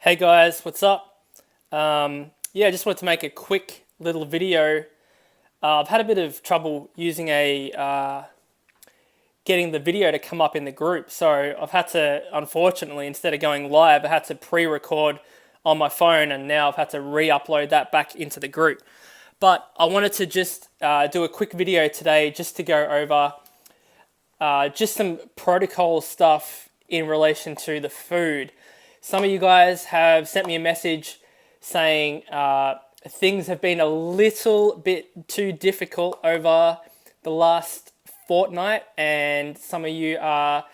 Hey guys, what's up? I just wanted to make a quick little video. I've had a bit of trouble using getting the video to come up in the group, so I've had to, unfortunately, instead of going live, I had to pre-record on my phone, and now I've had to re-upload that back into the group. But I wanted to just do a quick video today, just to go over just some protocol stuff in relation to the food. Some of you guys have sent me a message saying things have been a little bit too difficult over the last fortnight, and some of you are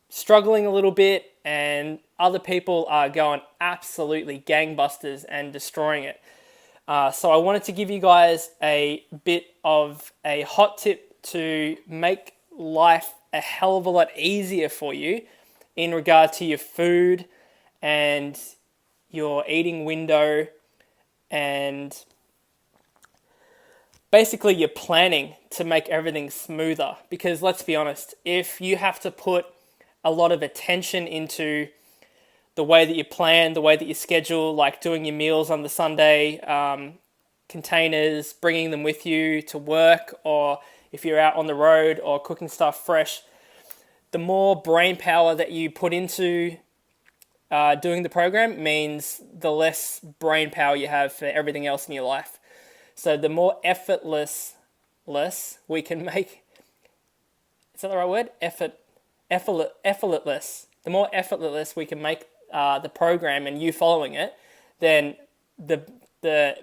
struggling a little bit, and other people are going absolutely gangbusters and destroying it. So I wanted to give you guys a bit of a hot tip to make life a hell of a lot easier for you in regard to your food and your eating window, and basically your planning to make everything smoother. Because let's be honest, if you have to put a lot of attention into the way that you plan, the way that you schedule, like doing your meals on the Sunday, containers, bringing them with you to work, or if you're out on the road or cooking stuff fresh, the more brain power that you put into doing the program means the less brain power you have for everything else in your life. So the more effortless we can make, is that the right word? Effortless. The more effortless we can make the program and you following it, then the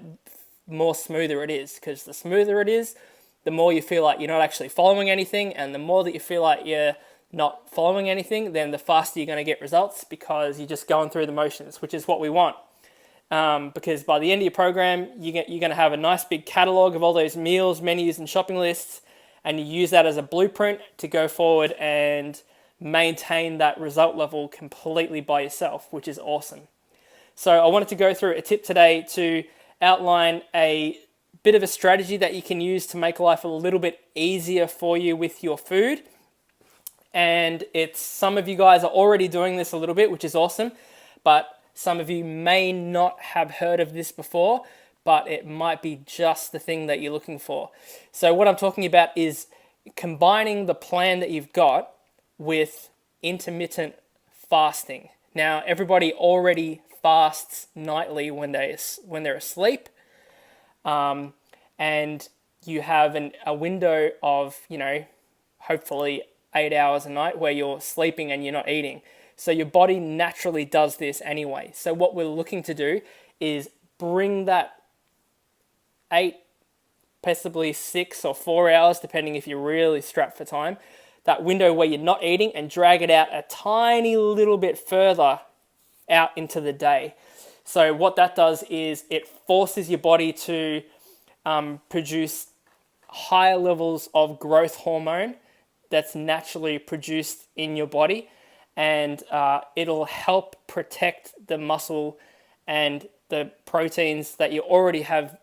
more smoother it is. Because the smoother it is, the more you feel like you're not actually following anything, and the more that you feel like you're not following anything, then the faster you're going to get results, because you're just going through the motions, which is what we want. Because by the end of your program, you're going to have a nice big catalog of all those meals, menus, and shopping lists, and you use that as a blueprint to go forward and maintain that result level completely by yourself, which is awesome. So I wanted to go through a tip today to outline a bit of a strategy that you can use to make life a little bit easier for you with your food. And some of you guys are already doing this a little bit, which is awesome, but some of you may not have heard of this before, but it might be just the thing that you're looking for. So what I'm talking about is combining the plan that you've got with intermittent fasting. Now, everybody already fasts nightly when they're asleep, and you have a window of, hopefully 8 hours a night where you're sleeping and you're not eating. So your body naturally does this anyway. So what we're looking to do is bring that 8, possibly 6 or 4 hours, depending if you're really strapped for time, that window where you're not eating, and drag it out a tiny little bit further out into the day. So what that does is it forces your body to produce higher levels of growth hormone that's naturally produced in your body, and it'll help protect the muscle and the proteins that you already have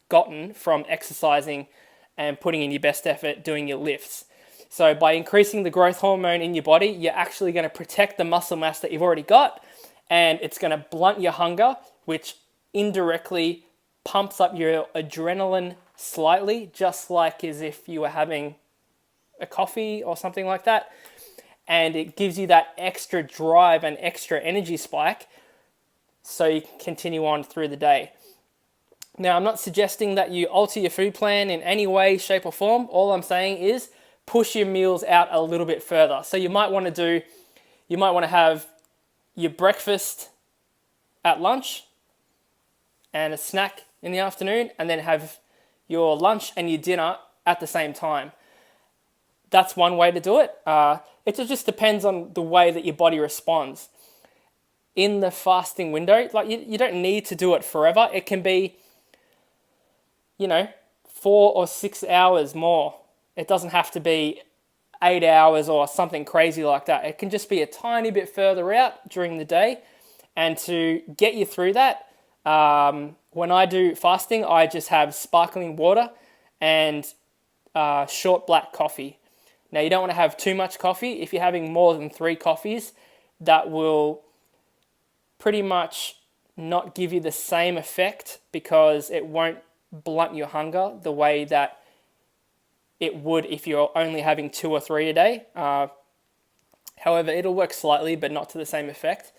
gotten from exercising and putting in your best effort doing your lifts. So by increasing the growth hormone in your body, you're actually going to protect the muscle mass that you've already got, and it's going to blunt your hunger, which indirectly pumps up your adrenaline slightly, just like as if you were having a coffee or something like that, and it gives you that extra drive and extra energy spike so you can continue on through the day. Now, I'm not suggesting that you alter your food plan in any way, shape, or form. All I'm saying is push your meals out a little bit further. So you might want to have your breakfast at lunch and a snack in the afternoon, and then have your lunch and your dinner at the same time. That's one way to do it. It just depends on the way that your body responds. In the fasting window, like you don't need to do it forever. It can be, 4 or 6 hours more. It doesn't have to be 8 hours or something crazy like that. It can just be a tiny bit further out during the day. And to get you through that, when I do fasting, I just have sparkling water and short black coffee. Now, you don't want to have too much coffee. If you're having more than 3 coffees, that will pretty much not give you the same effect because it won't blunt your hunger the way that it would if you're only having 2 or 3 a day. However, it'll work slightly, but not to the same effect.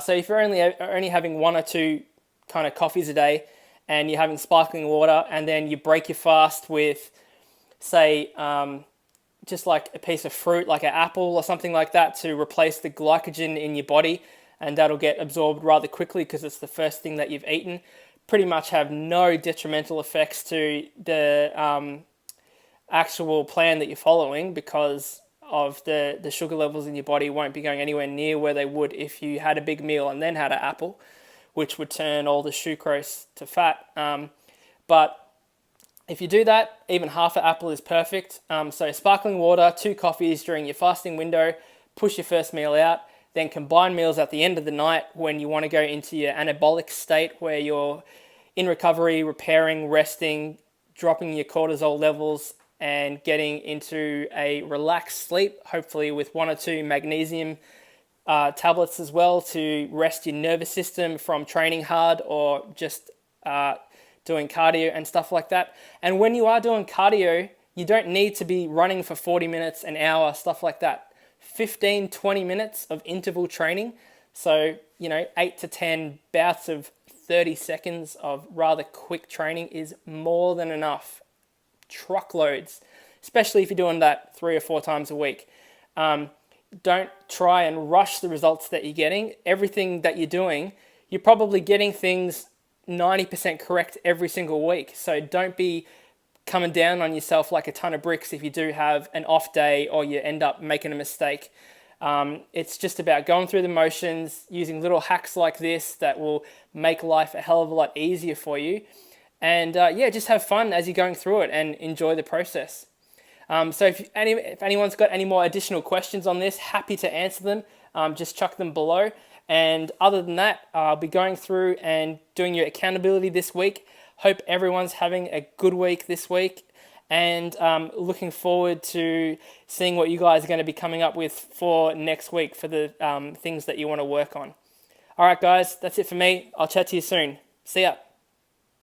So if you're only having 1 or 2 kind of coffees a day, and you're having sparkling water, and then you break your fast with, say, just like a piece of fruit, like an apple or something like that, to replace the glycogen in your body, and that'll get absorbed rather quickly because it's the first thing that you've eaten. Pretty much have no detrimental effects to the actual plan that you're following, because of the sugar levels in your body won't be going anywhere near where they would if you had a big meal and then had an apple, which would turn all the sucrose to fat. But if you do that, even half an apple is perfect. So sparkling water, 2 coffees during your fasting window, push your first meal out, then combine meals at the end of the night when you want to go into your anabolic state where you're in recovery, repairing, resting, dropping your cortisol levels, and getting into a relaxed sleep, hopefully with 1 or 2 magnesium tablets as well to rest your nervous system from training hard or just doing cardio and stuff like that. And when you are doing cardio, you don't need to be running for 40 minutes, an hour, stuff like that. 15, 20 minutes of interval training. So, 8 to 10 bouts of 30 seconds of rather quick training is more than enough. Truckloads, especially if you're doing that 3 or 4 times a week. Don't try and rush the results that you're getting. Everything that you're doing, you're probably getting things 90% correct every single week. So don't be coming down on yourself like a ton of bricks if you do have an off day or you end up making a mistake. It's just about going through the motions, using little hacks like this that will make life a hell of a lot easier for you. And just have fun as you're going through it and enjoy the process. So if anyone's got any more additional questions on this, happy to answer them. Just chuck them below. And other than that, I'll be going through and doing your accountability this week. Hope everyone's having a good week this week. And looking forward to seeing what you guys are going to be coming up with for next week for the things that you want to work on. All right, guys, that's it for me. I'll chat to you soon. See ya.